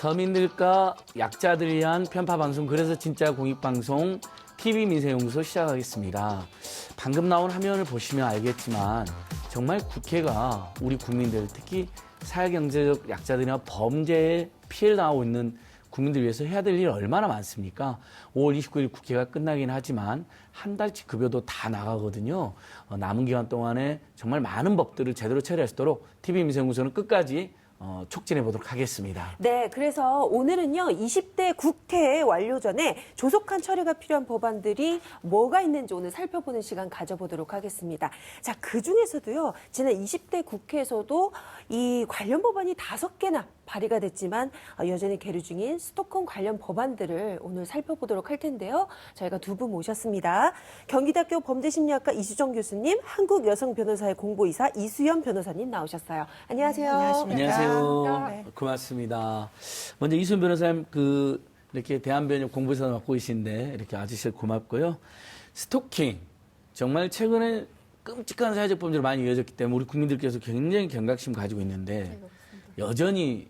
서민들과 약자들을 위한 편파 방송, 그래서 진짜 공익방송 TV 민생연구소 시작하겠습니다. 방금 나온 화면을 보시면 알겠지만 정말 국회가 우리 국민들, 특히 사회경제적 약자들이나 범죄에 피해를 당하고 있는 국민들 위해서 해야 될 일이 얼마나 많습니까? 5월 29일 국회가 끝나긴 하지만 한 달치 급여도 다 나가거든요. 남은 기간 동안에 정말 많은 법들을 제대로 처리할 수 있도록 TV 민생연구소는 끝까지 촉진해 보도록 하겠습니다. 네, 그래서 오늘은요, 20대 국회 완료 전에 조속한 처리가 필요한 법안들이 뭐가 있는지 오늘 살펴보는 시간 가져보도록 하겠습니다. 자, 그 중에서도요, 지난 20대 국회에서도 이 관련 법안이 5개나 발의가 됐지만 여전히 계류 중인 스토킹 관련 법안들을 오늘 살펴보도록 할 텐데요. 저희가 두 분 모셨습니다. 경기대학교 범죄심리학과 이수정 교수님, 한국여성변호사의 공보이사 이수연 변호사님 나오셨어요. 안녕하세요. 안녕하세요. 네. 고맙습니다. 먼저 이수연 변호사님, 이렇게 대한변협 공보이사 맡고 계신데 이렇게 와주셔서 고맙고요. 스토킹, 정말 최근에 끔찍한 사회적 범죄로 많이 이어졌기 때문에 우리 국민들께서 굉장히 경각심 가지고 있는데 여전히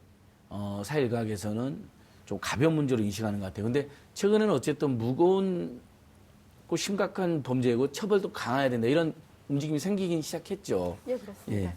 사회 일각에서는 좀 가벼운 문제로 인식하는 것 같아요. 근데 최근에는 어쨌든 무거운 심각한 범죄고 처벌도 강화해야 된다, 이런 움직임이 생기긴 시작했죠. 예, 그렇습니다. 예.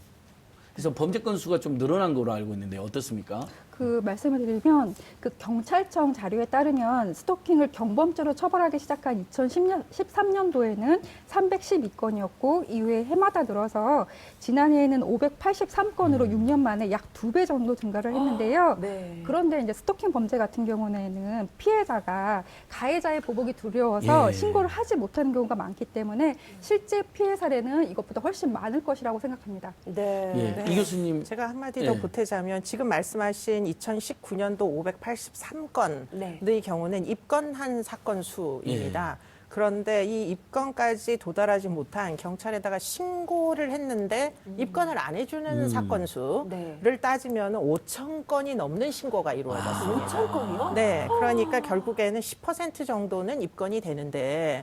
그래서 범죄 건수가 좀 늘어난 거로 알고 있는데 어떻습니까? 그 말씀을 드리면 그 경찰청 자료에 따르면 스토킹을 경범죄로 처벌하기 시작한 2013년도에는 312건이었고 이후에 해마다 늘어서 지난해에는 583건으로 6년 만에 약 2배 정도 증가를 했는데요. 네. 그런데 이제 스토킹 범죄 같은 경우에는 피해자가 가해자의 보복이 두려워서 예. 신고를 하지 못하는 경우가 많기 때문에 실제 피해 사례는 이것보다 훨씬 많을 것이라고 생각합니다. 네. 예. 이 교수님. 제가 한마디 예. 더 보태자면 지금 말씀하신 2019년도 583건의 네. 경우는 입건한 사건 수입니다. 그런데 이 입건까지 도달하지 못한 경찰에다가 신고를 했는데 입건을 안 해주는 사건 수를 네. 따지면 5천 건이 넘는 신고가 이루어졌습니다. 5천 건이요? 네, 그러니까 결국에는 10% 정도는 입건이 되는데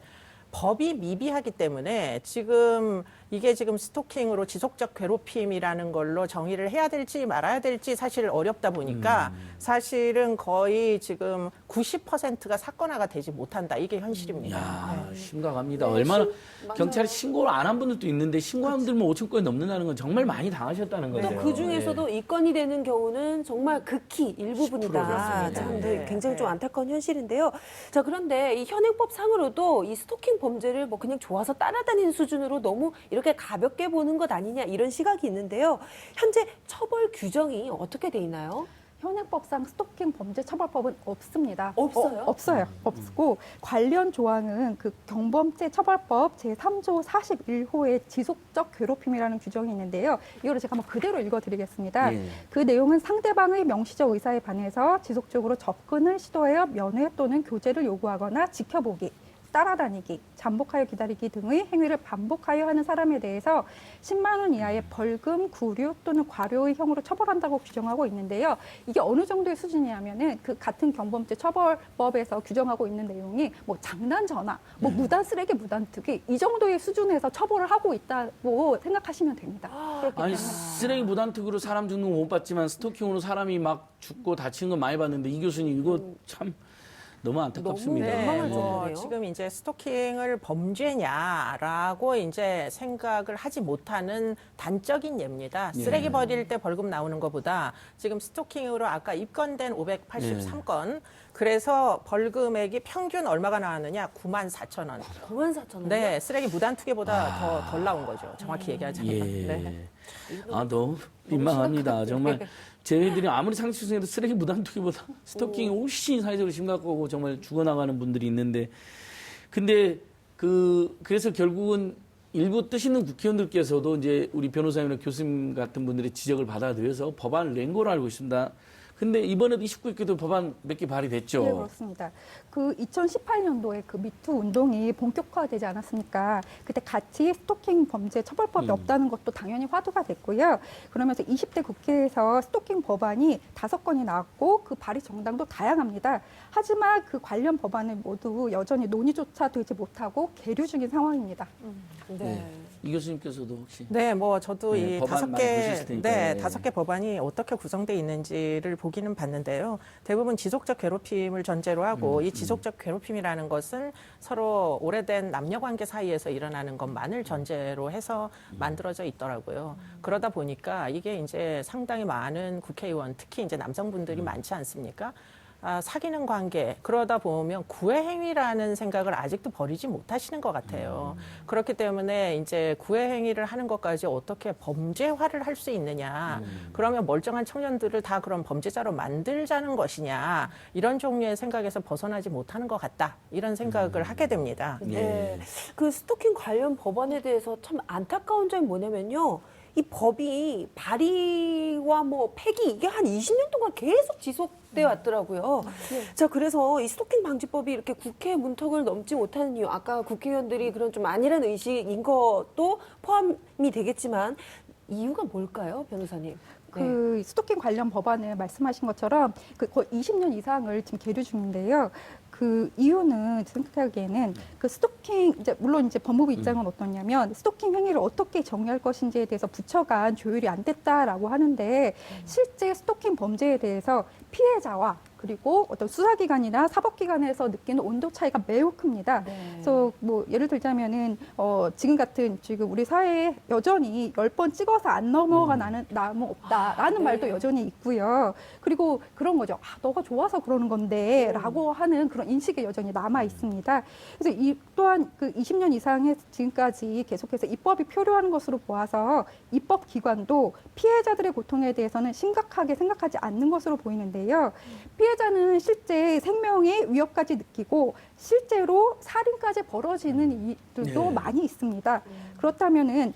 법이 미비하기 때문에 지금 이게 지금 스토킹으로 지속적 괴롭힘이라는 걸로 정의를 해야 될지 말아야 될지 사실 어렵다 보니까 사실은 거의 지금 90%가 사건화가 되지 못한다. 이게 현실입니다. 이야, 네. 심각합니다. 네, 얼마나 맞아요. 경찰이 신고를 안 한 분들도 있는데 신고한 분들만 5천 건이 넘는다는 건 정말 많이 당하셨다는 거예요. 또 그 중에서도 입건이 되는 경우는 정말 극히 일부분이다. 10%. 참, 네. 굉장히 좀 네. 안타까운 현실인데요. 자, 그런데 이 현행법상으로도 이 스토킹 범죄를 뭐 그냥 좋아서 따라다니는 수준으로 너무 이렇게 가볍게 보는 것 아니냐, 이런 시각이 있는데요. 현재 처벌 규정이 어떻게 돼 있나요? 현행법상 스토킹 범죄 처벌법은 없습니다. 없어요? 없어요. 없고 관련 조항은 그 경범죄 처벌법 제3조 41호의 지속적 괴롭힘이라는 규정이 있는데요. 이거를 제가 한번 그대로 읽어드리겠습니다. 예. 그 내용은 상대방의 명시적 의사에 반해서 지속적으로 접근을 시도하여 면회 또는 교제를 요구하거나 지켜보기, 따라다니기, 잠복하여 기다리기 등의 행위를 반복하여 하는 사람에 대해서 10만 원 이하의 벌금, 구류 또는 과료의 형으로 처벌한다고 규정하고 있는데요. 이게 어느 정도의 수준이냐면은 그 같은 경범죄 처벌법에서 규정하고 있는 내용이 뭐 장난 전화, 뭐 무단 쓰레기, 무단 투기 이 정도의 수준에서 처벌을 하고 있다고 생각하시면 됩니다. 그렇기 아니, 때문에. 쓰레기 무단투기로 사람 죽는 거 못 봤지만 스토킹으로 사람이 막 죽고 다치는 거 많이 봤는데 이 교수님 이거 참 너무 안타깝습니다. 너무 민망할 정도네요. 뭐 지금 이제 스토킹을 범죄냐라고 이제 생각을 하지 못하는 단적인 예입니다. 쓰레기 버릴 때 벌금 나오는 것보다 지금 스토킹으로 아까 입건된 583건 그래서 벌금액이 평균 얼마가 나왔느냐? 94,000원. 94,000원. 네, 쓰레기 무단 투기보다 더 덜 나온 거죠. 정확히 얘기하자면. 예. 네. 아, 너무 민망합니다. 정말 저희들이 아무리 상식적으로 쓰레기 무단투기보다 스토킹이 훨씬 사회적으로 심각하고 정말 죽어나가는 분들이 있는데, 근데 그래서 결국은 일부 뜻 있는 국회의원들께서도 이제 우리 변호사님이나 교수님 같은 분들의 지적을 받아들여서 법안을 낸 걸로 알고 있습니다. 근데 이번에도 29개도 법안 몇 개 발의됐죠. 네, 그렇습니다. 그 2018년도에 그 미투 운동이 본격화되지 않았습니까? 그때 같이 스토킹 범죄 처벌법이 없다는 것도 당연히 화두가 됐고요. 그러면서 20대 국회에서 스토킹 법안이 5건이 나왔고 그 발의 정당도 다양합니다. 하지만 그 관련 법안은 모두 여전히 논의조차 되지 못하고 계류 중인 상황입니다. 네. 네. 이 교수님께서도 혹시 네, 뭐 저도 네, 이 법안 다섯 많이 개, 보셨을 테니까. 네, 네. 5개 법안이 어떻게 구성되어 있는지를 보기는 봤는데요. 대부분 지속적 괴롭힘을 전제로 하고 이 지속적 괴롭힘이라는 것은 서로 오래된 남녀 관계 사이에서 일어나는 것만을 전제로 해서 만들어져 있더라고요. 그러다 보니까 이게 이제 상당히 많은 국회의원, 특히 이제 남성분들이 많지 않습니까? 사귀는 관계, 그러다 보면 구애행위라는 생각을 아직도 버리지 못하시는 것 같아요. 그렇기 때문에 이제 구애행위를 하는 것까지 어떻게 범죄화를 할 수 있느냐. 그러면 멀쩡한 청년들을 다 그런 범죄자로 만들자는 것이냐. 이런 종류의 생각에서 벗어나지 못하는 것 같다. 이런 생각을 하게 됩니다. 네. 그 스토킹 관련 법안에 대해서 참 안타까운 점이 뭐냐면요. 이 법이 발의와 뭐 폐기 이게 한 20년 동안 계속 지속돼 왔더라고요. 자, 그래서 이 스토킹 방지법이 이렇게 국회 문턱을 넘지 못하는 이유, 아까 국회의원들이 그런 좀 안일한 의식인 것도 포함이 되겠지만 이유가 뭘까요, 변호사님? 그 스토킹 관련 법안을 말씀하신 것처럼 그 거의 20년 이상을 지금 계류 중인데요. 그 이유는 생각하기에는 그 스토킹 이제 물론 이제 법무부 입장은 어떠냐면 스토킹 행위를 어떻게 정의할 것인지에 대해서 부처 간 조율이 안 됐다라고 하는데 실제 스토킹 범죄에 대해서 피해자와 그리고 어떤 수사기관이나 사법기관에서 느끼는 온도 차이가 매우 큽니다. 그래서 뭐 예를 들자면은 지금 같은 지금 우리 사회에 여전히 10번 찍어서 안 넘어가는 나무 없다라는 말도 여전히 있고요. 그리고 그런 거죠. 너가 좋아서 그러는 건데라고 하는 그런 인식이 여전히 남아 있습니다. 그래서 이 또한 그 20년 이상의 지금까지 계속해서 입법이 표류하는 것으로 보아서 입법기관도 피해자들의 고통에 대해서는 심각하게 생각하지 않는 것으로 보이는데요. 피해자는 실제 생명의 위협까지 느끼고 실제로 살인까지 벌어지는 일들도 많이 있습니다. 그렇다면은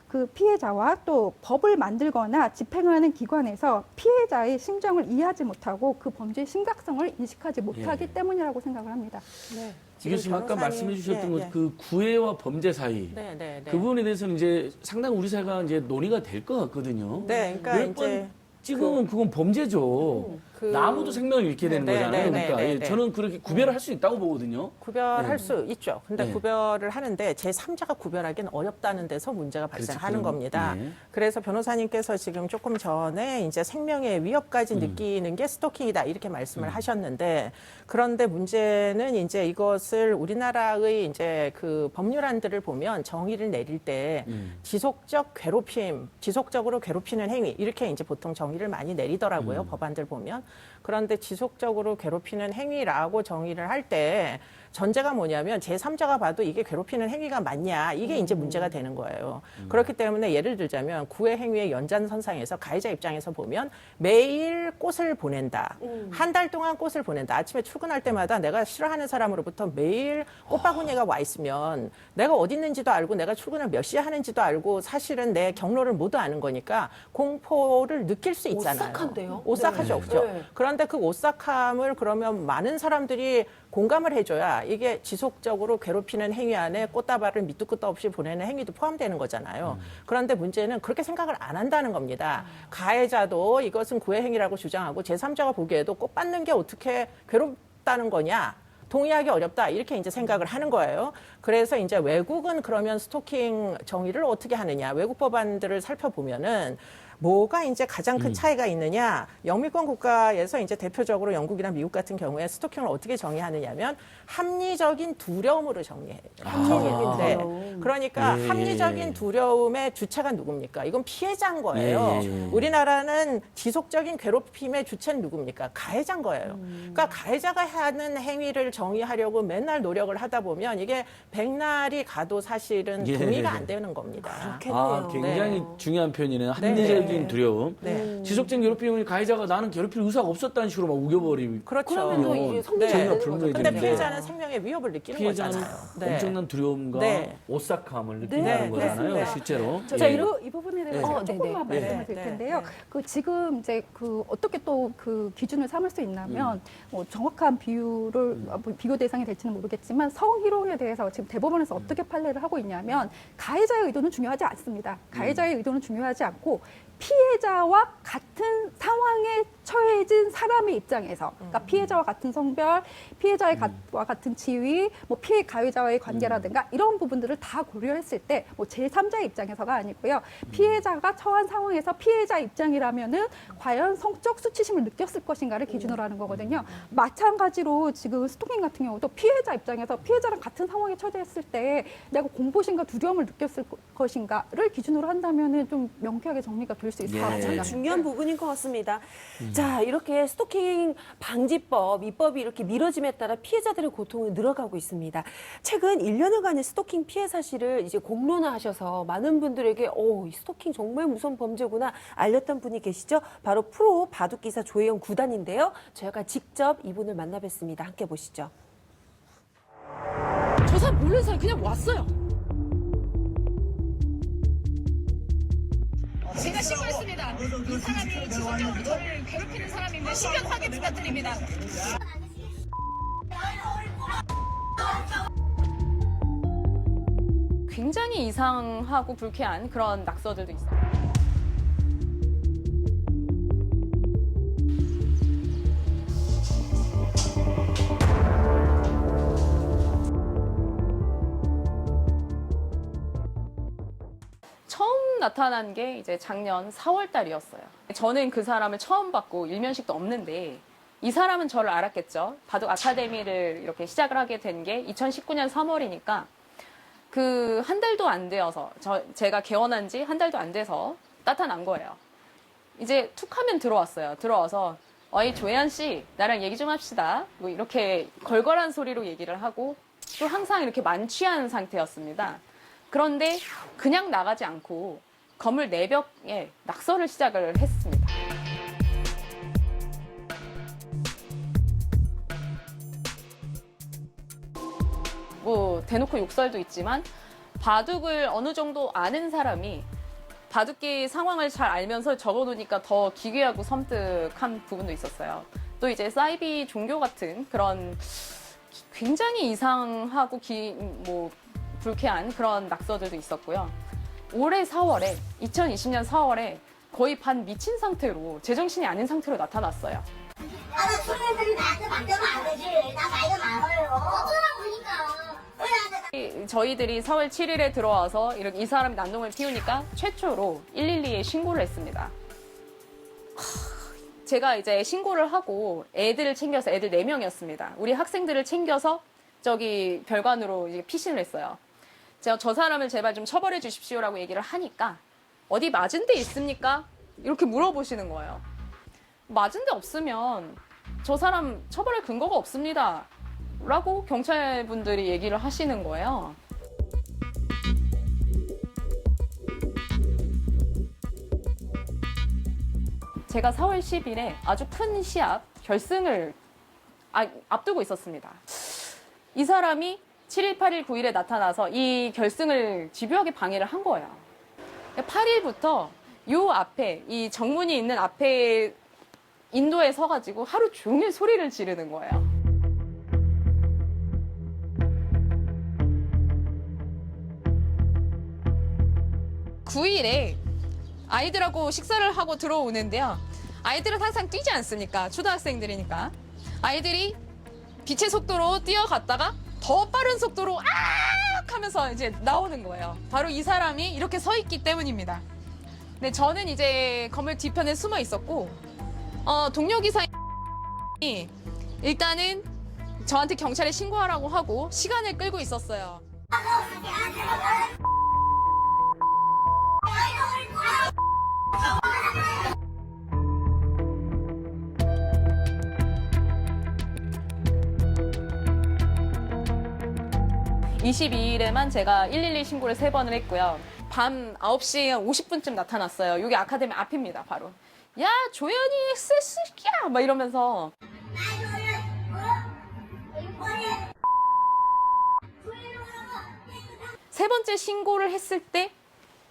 그 피해자와 또 법을 만들거나 집행하는 기관에서 피해자의 심정을 이해하지 못하고 그 범죄의 심각성을 인식하지 못하기 때문이라고 생각을 합니다. 네. 이 교수님 아까 말씀해 주셨던 것 그 구애와 범죄 사이 네. 그 부분에 대해서는 이제 상당히 우리 사회가 이제 논의가 될 것 같거든요. 네, 그러니까 열 번 찍으면 그건 범죄죠. 나무도 생명을 잃게 되는 네, 거잖아요. 네, 그러니까 네, 예, 네. 저는 그렇게 구별을 할 수 있다고 보거든요. 구별할 수 있죠. 근데 네. 구별을 하는데 제3자가 구별하기는 어렵다는 데서 문제가 발생하는 그럼, 겁니다. 네. 그래서 변호사님께서 지금 조금 전에 이제 생명의 위협까지 느끼는 게 스토킹이다 이렇게 말씀을 하셨는데 그런데 문제는 이제 이것을 우리나라의 이제 그 법률안들을 보면 정의를 내릴 때 지속적 괴롭힘, 지속적으로 괴롭히는 행위 이렇게 이제 보통 정의를 많이 내리더라고요. 법안들 보면. 그런데 지속적으로 괴롭히는 행위라고 정의를 할 때 전제가 뭐냐면 제3자가 봐도 이게 괴롭히는 행위가 맞냐 이게 이제 문제가 되는 거예요. 그렇기 때문에 예를 들자면 구애 행위의 연장선상에서 가해자 입장에서 보면 매일 꽃을 보낸다. 한 달 동안 꽃을 보낸다. 아침에 출근할 때마다 내가 싫어하는 사람으로부터 매일 꽃바구니가 와 있으면 내가 어디 있는지도 알고 내가 출근을 몇 시에 하는지도 알고 사실은 내 경로를 모두 아는 거니까 공포를 느낄 수 있잖아요. 오싹한데요? 오싹하죠. 네. 그죠? 네. 그런데 그 오싹함을 그러면 많은 사람들이 공감을 해줘야 이게 지속적으로 괴롭히는 행위 안에 꽃다발을 밑도 끝도 없이 보내는 행위도 포함되는 거잖아요. 그런데 문제는 그렇게 생각을 안 한다는 겁니다. 가해자도 이것은 구애 행위라고 주장하고 제3자가 보기에도 꽃 받는 게 어떻게 괴롭다는 거냐. 동의하기 어렵다 이렇게 이제 생각을 하는 거예요. 그래서 이제 외국은 그러면 스토킹 정의를 어떻게 하느냐. 외국 법안들을 살펴보면은 뭐가 이제 가장 큰 차이가 있느냐. 영미권 국가에서 이제 대표적으로 영국이나 미국 같은 경우에 스토킹을 어떻게 정의하느냐면 합리적인 두려움으로 정의해요. 합리적인 두려움. 그러니까 예. 합리적인 두려움의 주체가 누굽니까? 이건 피해자인 거예요. 예. 우리나라는 지속적인 괴롭힘의 주체는 누굽니까? 가해자인 거예요. 그러니까 가해자가 하는 행위를 정의하려고 맨날 노력을 하다 보면 이게 백날이 가도 사실은 예. 동의가 안 되는 겁니다. 그렇겠네요. 굉장히 네. 중요한 표현이네요. 네. 합리적인 두려움. 네. 지속적인 괴롭힘을 가해자가 나는 괴롭힐 의사가 없었다는 식으로 막 우겨버리고. 그렇죠. 그러면 또 이게 성립이 정의가 안 되는 거죠. 불명예지는 근데 거죠. 피해자는 생명의 위협을 느끼는 피해자는 거잖아요. 네. 엄청난 두려움과 네. 오싹함을 느낀다는 네, 거잖아요, 그렇습니다. 실제로. 자, 예. 이 부분에 대해서 네. 조금만 네. 말씀을 네. 드릴 네. 텐데요. 네. 그 지금 이제 그 어떻게 또 그 기준을 삼을 수 있냐면 정확한 비율을 비교 대상이 될지는 모르겠지만 성희롱에 대해서 지금 대법원에서 어떻게 판례를 하고 있냐면 가해자의 의도는 중요하지 않습니다. 가해자의 의도는 중요하지 않고 피해자와 같은 상황에 처해진 사람의 입장에서, 그러니까 피해자와 같은 성별, 피해자의 와 같은 지위, 뭐 피해 가해자와의 관계라든가 이런 부분들을 다 고려했을 때 뭐 제3자의 입장에서가 아니고요. 피해자가 처한 상황에서 피해자 입장이라면은 과연 성적 수치심을 느꼈을 것인가를 기준으로 하는 거거든요. 마찬가지로 지금 스토킹 같은 경우도 피해자 입장에서 피해자랑 같은 상황에 처했을 때 내가 공포심과 두려움을 느꼈을 것인가를 기준으로 한다면은 좀 명쾌하게 정리가 될 수 있을 것 예. 같습니다. 가장 중요한 부분인 것 같습니다. 자, 이렇게 스토킹 방지법, 입법이 이렇게 미뤄짐에 따라 피해자들의 고통은 늘어가고 있습니다. 최근 1년여간의 스토킹 피해 사실을 이제 공론화하셔서 많은 분들에게 이 스토킹 정말 무서운 범죄구나 알렸던 분이 계시죠? 바로 프로 바둑기사 조혜영 구단인데요. 저희가 직접 이분을 만나뵀습니다. 함께 보시죠. 저 사람 모르는 사람이 그냥 왔어요. 제가 신고했습니다. 이 사람이 지속적으로 저를 괴롭히는 사람이면 신변 확인 부탁드립니다. 굉장히 이상하고 불쾌한 그런 낙서들도 있어요. 처음 나타난 게 이제 작년 4월 달이었어요. 저는 그 사람을 처음 봤고 일면식도 없는데 이 사람은 저를 알았겠죠. 바둑 아카데미를 이렇게 시작을 하게 된 게 2019년 3월이니까 그 한 달도 안 되어서 제가 개원한 지 한 달도 안 돼서 나타난 거예요. 이제 툭 하면 들어왔어요. 들어와서 어이 조혜연 씨 나랑 얘기 좀 합시다. 뭐 이렇게 걸걸한 소리로 얘기를 하고 또 항상 이렇게 만취한 상태였습니다. 그런데 그냥 나가지 않고 건물 내벽에 낙서를 시작을 했습니다. 뭐 대놓고 욕설도 있지만 바둑을 어느 정도 아는 사람이 바둑기 상황을 잘 알면서 적어놓으니까 더 기괴하고 섬뜩한 부분도 있었어요. 또 이제 사이비 종교 같은 그런 굉장히 이상하고 불쾌한 그런 낙서들도 있었고요. 올해 4월에 2020년 4월에 거의 반 미친 상태로 제정신이 아닌 상태로 나타났어요. 나는 소년들이 나한테 맡겨면 안 되지. 나 나이가 많아요. 어쩌라고 그러니까. 왜 나한테 저희들이 4월 7일에 들어와서 이렇게 이 사람이 난동을 피우니까 최초로 112에 신고를 했습니다. 제가 이제 신고를 하고 애들을 챙겨서 애들 4명이었습니다. 우리 학생들을 챙겨서 저기 별관으로 이제 피신을 했어요. 제가 저 사람을 제발 좀 처벌해 주십시오라고 얘기를 하니까 어디 맞은 데 있습니까? 이렇게 물어보시는 거예요. 맞은 데 없으면 저 사람 처벌할 근거가 없습니다. 라고 경찰분들이 얘기를 하시는 거예요. 제가 4월 10일에 아주 큰 시합 결승을 앞두고 있었습니다. 이 사람이 7일, 8일, 9일에 나타나서 이 결승을 집요하게 방해를 한 거예요. 8일부터 요 앞에, 이 정문이 있는 앞에 인도에 서가지고 하루 종일 소리를 지르는 거예요. (9일에) 아이들하고 식사를 하고 들어오는데요. 아이들은 항상 뛰지 않습니까? 초등학생들이니까. 아이들이 빛의 속도로 뛰어갔다가 더 빠른 속도로 하면서 이제 나오는 거예요. 바로 이 사람이 이렇게 서 있기 때문입니다. 네, 저는 이제 건물 뒤편에 숨어 있었고, 동료 기사님이 일단은 저한테 경찰에 신고하라고 하고 시간을 끌고 있었어요. (22일에만) 제가 112 신고를 3번을 했고요. 밤 9시 50분쯤 나타났어요. 여기 아카데미 앞입니다, 바로. 야, 조연이 쎄쎄야! 막 이러면서. 세 번째 신고를 했을 때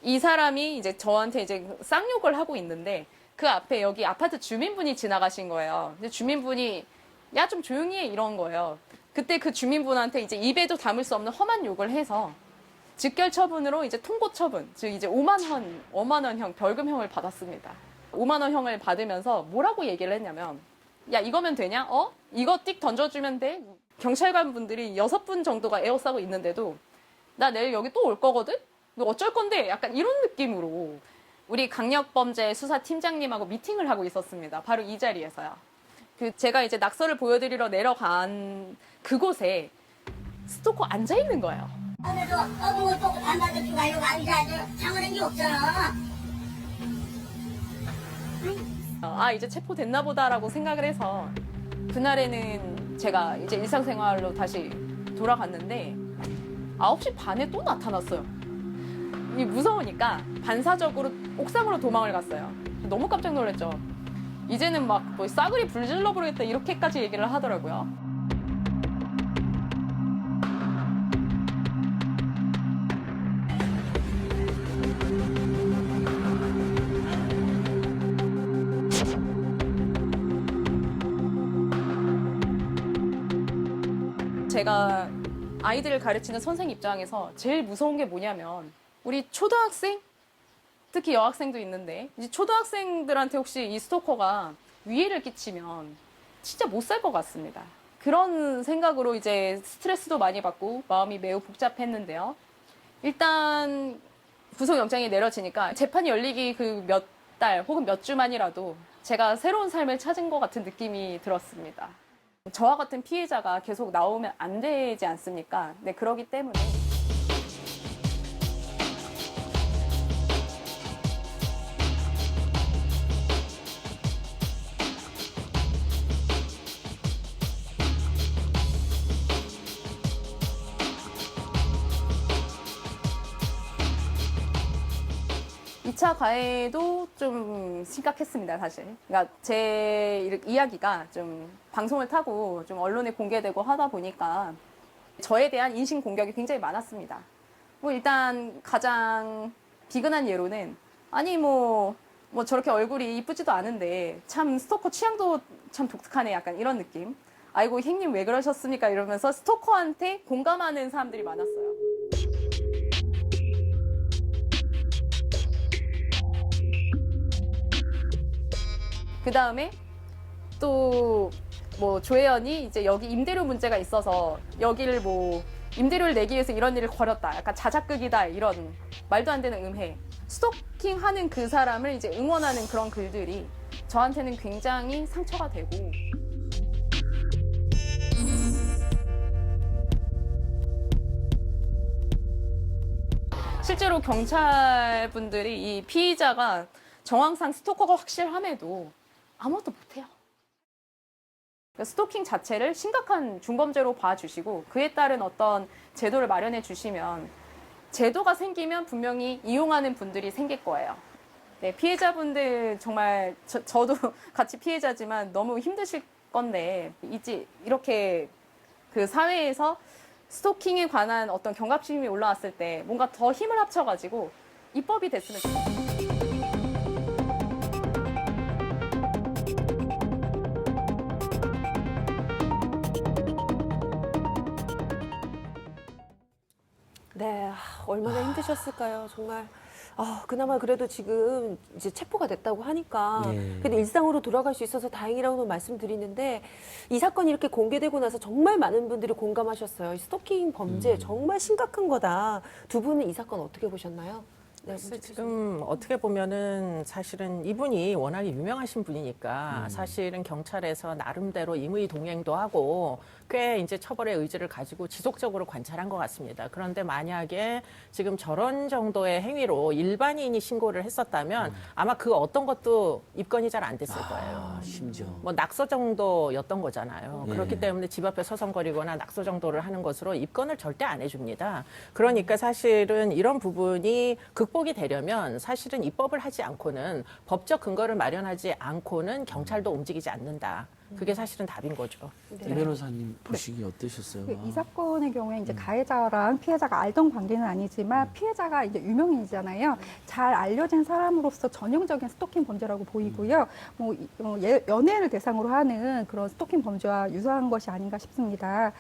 이 사람이 이제 저한테 이제 쌍욕을 하고 있는데 그 앞에 여기 아파트 주민분이 지나가신 거예요. 근데 주민분이 야, 좀 조용히 해 이런 거예요. 그때 그 주민분한테 이제 입에도 담을 수 없는 험한 욕을 해서 직결 처분으로 이제 통고 처분, 즉 이제 5만 원형 벌금형을 받았습니다. 5만 원형을 받으면서 뭐라고 얘기를 했냐면 야 이거면 되냐? 이거 띡 던져주면 돼? 경찰관 분들이 6분 정도가 에워싸고 있는데도 나 내일 여기 또 올 거거든? 너 어쩔 건데? 약간 이런 느낌으로 우리 강력범죄 수사팀장님하고 미팅을 하고 있었습니다. 바로 이 자리에서요. 제가 이제 낙서를 보여드리러 내려간 그곳에 스토커 앉아있는 거예요. 오늘도 뭐 또 안 받아주고 가려고 앉아서 장어낸 게 없잖아. 이제 체포됐나 보다라고 생각을 해서 그날에는 제가 이제 일상생활로 다시 돌아갔는데 9시 반에 또 나타났어요. 이 무서우니까 반사적으로 옥상으로 도망을 갔어요. 너무 깜짝 놀랐죠. 이제는 막 뭐 싸그리 불질러 버리겠다 이렇게까지 얘기를 하더라고요. 제가 아이들을 가르치는 선생 입장에서 제일 무서운 게 뭐냐면 우리 초등학생, 특히 여학생도 있는데 이제 초등학생들한테 혹시 이 스토커가 위해를 끼치면 진짜 못 살 것 같습니다. 그런 생각으로 이제 스트레스도 많이 받고 마음이 매우 복잡했는데요. 일단 구속영장이 내려지니까 재판이 열리기 그 몇 달 혹은 몇 주만이라도 제가 새로운 삶을 찾은 것 같은 느낌이 들었습니다. 저와 같은 피해자가 계속 나오면 안 되지 않습니까? 네, 그러기 때문에. 이 차 가해도 좀 심각했습니다, 사실. 그러니까 제 이야기가 좀 방송을 타고 좀 언론에 공개되고 하다 보니까 저에 대한 인신 공격이 굉장히 많았습니다. 뭐 일단 가장 비근한 예로는 아니 뭐 저렇게 얼굴이 이쁘지도 않은데 참 스토커 취향도 참 독특하네 약간 이런 느낌. 아이고 형님 왜 그러셨습니까? 이러면서 스토커한테 공감하는 사람들이 많았어요. 그 다음에 또 뭐 조혜연이 이제 여기 임대료 문제가 있어서 여기를 뭐 임대료를 내기 위해서 이런 일을 벌였다. 약간 자작극이다. 이런 말도 안 되는 음해. 스토킹하는 그 사람을 이제 응원하는 그런 글들이 저한테는 굉장히 상처가 되고 실제로 경찰분들이 이 피의자가 정황상 스토커가 확실함에도 아무것도 못해요. 스토킹 자체를 심각한 중범죄로 봐주시고 그에 따른 어떤 제도를 마련해 주시면 제도가 생기면 분명히 이용하는 분들이 생길 거예요. 네, 피해자분들 정말 저도 같이 피해자지만 너무 힘드실 건데 이렇게 그 사회에서 스토킹에 관한 어떤 경각심이 올라왔을 때 뭔가 더 힘을 합쳐가지고 입법이 됐으면 좋겠어요. 네, 얼마나 힘드셨을까요, 정말. 그나마 그래도 지금 이제 체포가 됐다고 하니까 네. 근데 일상으로 돌아갈 수 있어서 다행이라고 말씀드리는데 이 사건이 이렇게 공개되고 나서 정말 많은 분들이 공감하셨어요. 이 스토킹 범죄 정말 심각한 거다. 두 분은 이 사건 어떻게 보셨나요? 네, 글쎄, 지금 어떻게 보면은 사실은 이분이 워낙에 유명하신 분이니까 사실은 경찰에서 나름대로 임의 동행도 하고 꽤 이제 처벌의 의지를 가지고 지속적으로 관찰한 것 같습니다. 그런데 만약에 지금 저런 정도의 행위로 일반인이 신고를 했었다면 아마 그 어떤 것도 입건이 잘 안 됐을 거예요. 심지어. 뭐 낙서 정도였던 거잖아요. 네. 그렇기 때문에 집 앞에 서성거리거나 낙서 정도를 하는 것으로 입건을 절대 안 해줍니다. 그러니까 사실은 이런 부분이 극복이 되려면 사실은 입법을 하지 않고는 법적 근거를 마련하지 않고는 경찰도 움직이지 않는다. 그게 사실은 답인 거죠. 이 변호사님 보시기 어떠셨어요? 이 사건의 경우에 이제 가해자랑 피해자가 알던 관계는 아니지만 피해자가 이제 유명인이잖아요. 잘 알려진 사람으로서 전형적인 스토킹 범죄라고 보이고요. 연예인을 대상으로 하는 그런 스토킹 범죄와 유사한 것이 아닌가 싶습니다.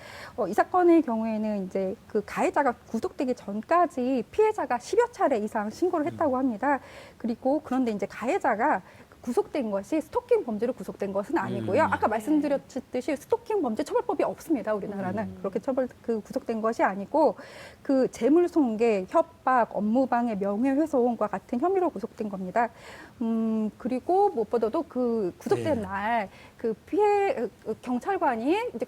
이 사건의 경우에는 이제 그 가해자가 구속되기 전까지 피해자가 10여 차례 이상 신고를 했다고 합니다. 그리고 그런데 이제 가해자가 구속된 것이 스토킹 범죄로 구속된 것은 아니고요. 아까 말씀드렸듯이 스토킹 범죄 처벌법이 없습니다. 우리나라는 그렇게 구속된 것이 아니고 그 재물손괴, 협박, 업무방해, 명예훼손과 같은 혐의로 구속된 겁니다. 그리고 무엇보다도 그 구속된 날 그 경찰관이 이제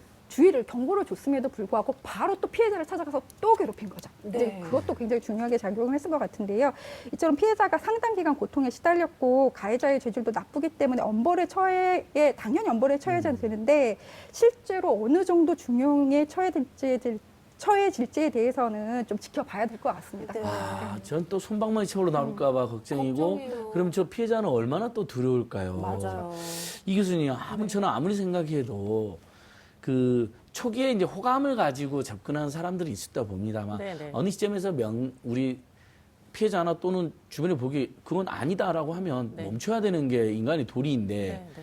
경고를 줬음에도 불구하고 바로 또 피해자를 찾아가서 또 괴롭힌 거죠. 네. 그것도 굉장히 중요하게 작용을 했을 것 같은데요. 이처럼 피해자가 상당 기간 고통에 시달렸고 가해자의 죄질도 나쁘기 때문에 당연히 엄벌에 처해야 되는데 실제로 어느 정도 중형에 처해질지에 대해서는 좀 지켜봐야 될 것 같습니다. 네. 전 또 손방망이 처벌로 나올까봐 걱정이고, 걱정이에요. 그럼 저 피해자는 얼마나 또 두려울까요? 맞아요. 이 교수님, 저는 아무리 생각해도 그 초기에 이제 호감을 가지고 접근하는 사람들이 있었다 봅니다만 네네. 어느 시점에서 우리 피해자나 또는 주변에 보기 그건 아니다라고 하면 네. 멈춰야 되는 게 인간의 도리인데 네, 네.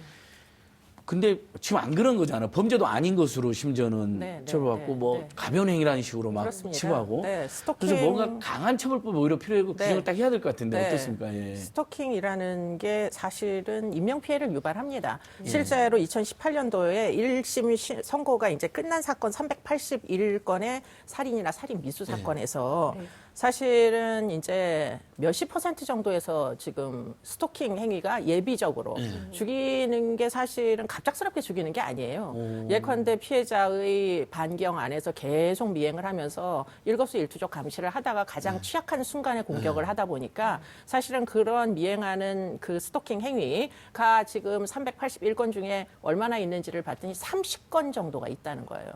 근데 지금 안 그런 거잖아요. 범죄도 아닌 것으로 심지어는 네, 네, 처벌받고 네, 뭐 네. 가변 행위라는 식으로 막 그렇습니다. 치부하고 네, 스토킹. 그래서 뭔가 강한 처벌법이 오히려 필요하고 네. 규정을 딱 해야 될 것 같은데 네. 어떻습니까? 예. 스토킹이라는 게 사실은 인명피해를 유발합니다. 실제로 2018년도에 1심 선고가 이제 끝난 사건 381건의 살인이나 살인 미수 사건에서 사실은 이제 몇십 % 정도에서 지금 스토킹 행위가 예비적으로 죽이는 게 사실은 갑작스럽게 죽이는 게 아니에요. 예컨대 피해자의 반경 안에서 계속 미행을 하면서 일거수일투족 감시를 하다가 가장 취약한 순간에 공격을 하다 보니까 사실은 그런 미행하는 그 스토킹 행위가 지금 381건 중에 얼마나 있는지를 봤더니 30건 정도가 있다는 거예요.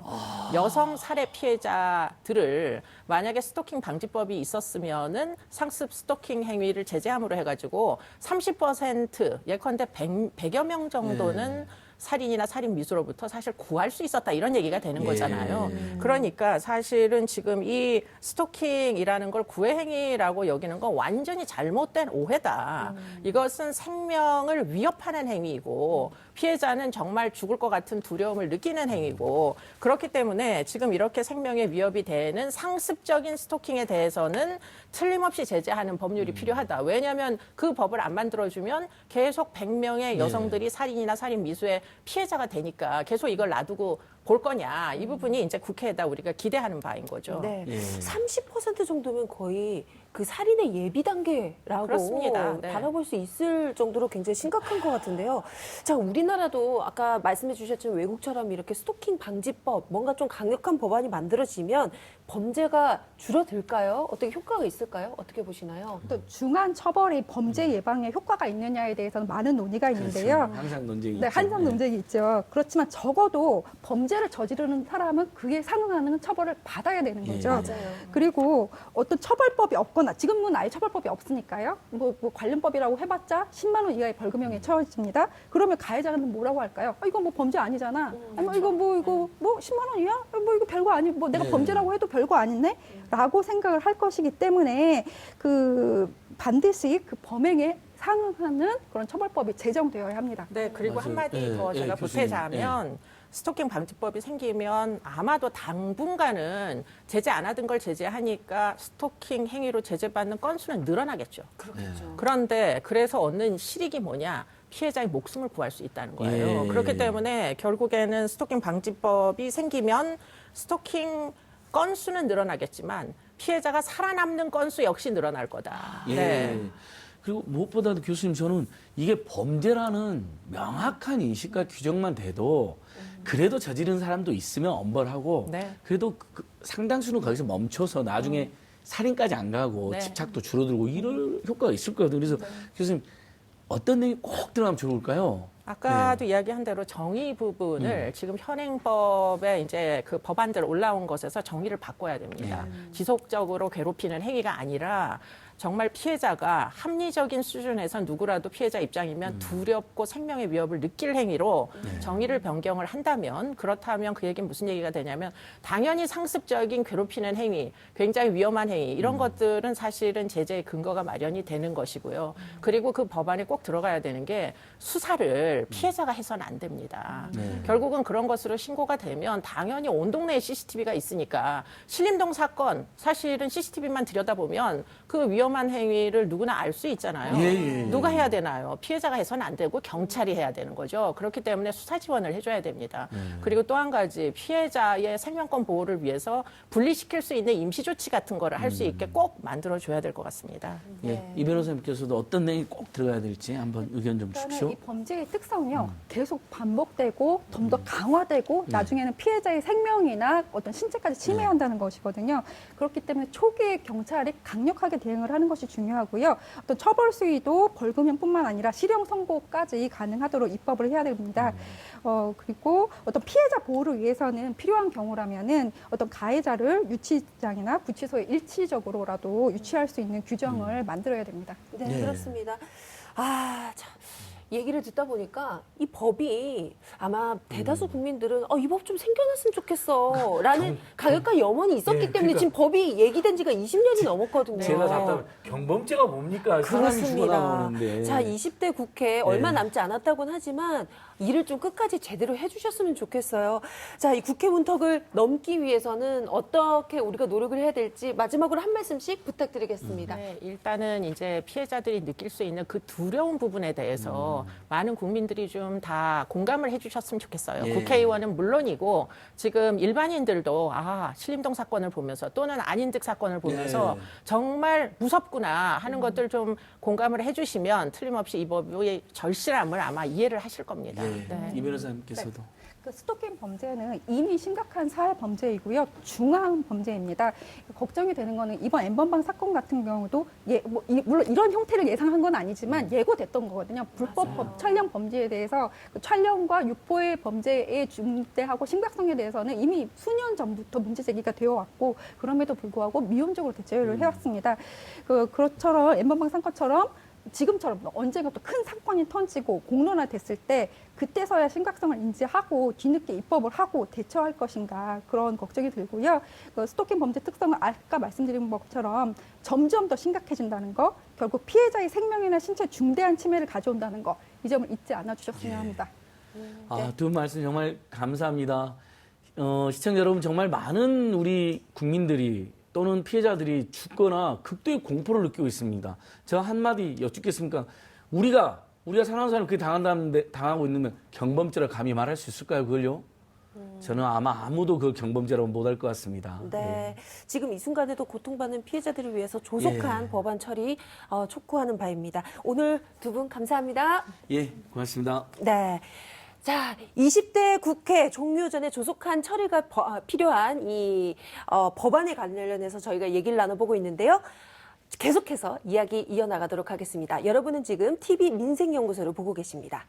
여성 살해 피해자들을 만약에 스토킹 방지법이 있었으면은 상습 스토킹 행위를 제재함으로 해가지고 30% 예컨대 100여 명 정도는 살인이나 살인 미수로부터 사실 구할 수 있었다 이런 얘기가 되는 거잖아요. 그러니까 사실은 지금 이 스토킹이라는 걸 구애 행위라고 여기는 건 완전히 잘못된 오해다. 이것은 생명을 위협하는 행위이고 피해자는 정말 죽을 것 같은 두려움을 느끼는 행위고 그렇기 때문에 지금 이렇게 생명에 위협이 되는 상습적인 스토킹에 대해서는 틀림없이 제재하는 법률이 필요하다. 왜냐하면 그 법을 안 만들어주면 계속 100명의 여성들이 살인이나 살인 미수의 피해자가 되니까 계속 이걸 놔두고 볼 거냐. 이 부분이 이제 국회에다 우리가 기대하는 바인 거죠. 네. 예. 30% 정도면 거의 그 살인의 예비 단계라고 그렇습니다. 네. 바라볼 수 있을 정도로 굉장히 심각한 것 같은데요. 자, 우리나라도 아까 말씀해 주셨지만 외국처럼 이렇게 스토킹 방지법, 뭔가 좀 강력한 법안이 만들어지면 범죄가 줄어들까요? 어떻게 효과가 있을까요? 어떻게 보시나요? 또 중한 처벌이 범죄 예방에 효과가 있느냐에 대해서는 많은 논의가 있는데요. 항상 논쟁이 네, 있죠. 항상 논쟁이 있죠. 그렇지만 적어도 범죄를 저지르는 사람은 그에 상응하는 처벌을 받아야 되는 거죠. 맞아요. 그리고 어떤 처벌법이 없거나 지금은 아예 처벌법이 없으니까요. 뭐 관련법이라고 해봤자 10만 원 이하의 벌금형에 처해집니다. 그러면 가해자는 뭐라고 할까요? 이거 뭐 범죄 아니잖아. 아니, 뭐 이거 뭐 10만 원 이하? 뭐 이거 별거 아니. 뭐 내가 범죄라고 해도 별거 아닌데?라고 생각을 할 것이기 때문에 그 반드시 그 범행에 상응하는 그런 처벌법이 제정되어야 합니다. 네, 그리고 맞아요. 한마디 더 제가 교수님. 보태자면 스토킹 방지법이 생기면 아마도 당분간은 제재 안 하던 걸 제재하니까 스토킹 행위로 제재받는 건수는 늘어나겠죠. 그렇겠죠. 그런데 그래서 얻는 실익이 뭐냐? 피해자의 목숨을 구할 수 있다는 거예요. 그렇기 때문에 결국에는 스토킹 방지법이 생기면 스토킹 건수는 늘어나겠지만 피해자가 살아남는 건수 역시 늘어날 거다. 예. 네. 그리고 무엇보다도 교수님 저는 이게 범죄라는 명확한 인식과 규정만 돼도 그래도 저지른 사람도 있으면 엄벌하고 네. 그래도 그 상당수는 거기서 멈춰서 나중에 살인까지 안 가고 네. 집착도 줄어들고 이럴 효과가 있을 거거든요. 그래서 교수님 어떤 내용이 꼭 들어가면 좋을까요? 아까도 이야기한 대로 정의 부분을 지금 현행법에 이제 그 법안들 올라온 것에서 정의를 바꿔야 됩니다. 지속적으로 괴롭히는 행위가 아니라 정말 피해자가 합리적인 수준에서 누구라도 피해자 입장이면 두렵고 생명의 위협을 느낄 행위로 정의를 변경을 한다면 그렇다면 그 얘기는 무슨 얘기가 되냐면 당연히 상습적인 괴롭히는 행위, 굉장히 위험한 행위 이런 것들은 사실은 제재의 근거가 마련이 되는 것이고요. 그리고 그 법안에 꼭 들어가야 되는 게 수사를 피해자가 해서는 안 됩니다. 결국은 그런 것으로 신고가 되면 당연히 온 동네에 CCTV가 있으니까 신림동 사건 사실은 CCTV만 들여다보면 그 위험 위험한 행위를 누구나 알 수 있잖아요. 예. 누가 해야 되나요? 피해자가 해서는 안 되고 경찰이 해야 되는 거죠. 그렇기 때문에 수사 지원을 해줘야 됩니다. 그리고 또 한 가지 피해자의 생명권 보호를 위해서 분리시킬 수 있는 임시 조치 같은 거를 할 수 있게 꼭 만들어줘야 될 것 같습니다. 예, 이 변호사님께서도 어떤 내용이 꼭 들어가야 될지 한번 의견 좀 일단은 주십시오. 이 범죄의 특성이요. 계속 반복되고 좀 더 강화되고 나중에는 피해자의 생명이나 어떤 신체까지 침해한다는 것이거든요. 그렇기 때문에 초기에 경찰이 강력하게 대응을 하는 것이 중요하고요. 어떤 처벌 수위도 벌금형뿐만 아니라 실형 선고까지 가능하도록 입법을 해야 됩니다. 그리고 어떤 피해자 보호를 위해서는 필요한 경우라면은 어떤 가해자를 유치장이나 구치소에 일시적으로라도 유치할 수 있는 규정을 만들어야 됩니다. 네, 네. 그렇습니다. 아, 참. 얘기를 듣다 보니까 이 법이 아마 대다수 국민들은 이 법 좀 생겨났으면 좋겠어 라는 가격과 염원이 있었기 예, 때문에 그러니까 지금 법이 얘기된 지가 20년이 넘었거든요. 제가 답답 경범죄가 뭡니까? 사람이 그렇습니다. 죽어나오는데. 자, 20대 국회 얼마 남지 않았다고는 하지만 일을 좀 끝까지 제대로 해주셨으면 좋겠어요. 자, 이 국회 문턱을 넘기 위해서는 어떻게 우리가 노력을 해야 될지 마지막으로 한 말씀씩 부탁드리겠습니다. 네, 일단은 이제 피해자들이 느낄 수 있는 그 두려운 부분에 대해서 많은 국민들이 좀 다 공감을 해주셨으면 좋겠어요. 예. 국회의원은 물론이고 지금 일반인들도 신림동 사건을 보면서 또는 안인득 사건을 보면서 예. 정말 무섭구나 하는 것들 좀 공감을 해주시면 틀림없이 이 법의 절실함을 아마 이해를 하실 겁니다. 예, 네. 이 변호사님께서도. 그 스토킹 범죄는 이미 심각한 사회 범죄이고요. 중앙 범죄입니다. 걱정이 되는 거는 이번 N번방 사건 같은 경우도 물론 이런 형태를 예상한 건 아니지만 예고됐던 거거든요. 불법 촬영 범죄에 대해서 그 촬영과 유포의 범죄의 중대하고 심각성에 대해서는 이미 수년 전부터 문제 제기가 되어 왔고 그럼에도 불구하고 미온적으로 대처를 해왔습니다. 그것처럼 N번방 사건처럼 지금처럼 언젠가 또 큰 사건이 터지고 공론화됐을 때 그때서야 심각성을 인지하고 뒤늦게 입법을 하고 대처할 것인가 그런 걱정이 들고요. 그 스토킹 범죄 특성은 아까 말씀드린 것처럼 점점 더 심각해진다는 거, 결국 피해자의 생명이나 신체 중대한 침해를 가져온다는 거, 이 점을 잊지 않아 주셨으면 합니다. 두 분 말씀 정말 감사합니다. 시청자 여러분, 정말 많은 우리 국민들이 또는 피해자들이 죽거나 극도의 공포를 느끼고 있습니다. 저 한마디 여쭙겠습니까? 우리가 사랑하는 사람 그게 당하고 있는 경범죄를 감히 말할 수 있을까요, 그걸요? 저는 아마 아무도 그 경범죄라고 못할 것 같습니다. 네. 지금 이 순간에도 고통받는 피해자들을 위해서 조속한 법안 처리 촉구하는 바입니다. 오늘 두 분 감사합니다. 예, 고맙습니다. 네. 자, 20대 국회 종료 전에 조속한 처리가 필요한 이 법안에 관련해서 저희가 얘기를 나눠보고 있는데요. 계속해서 이야기 이어나가도록 하겠습니다. 여러분은 지금 TV 민생연구소를 보고 계십니다.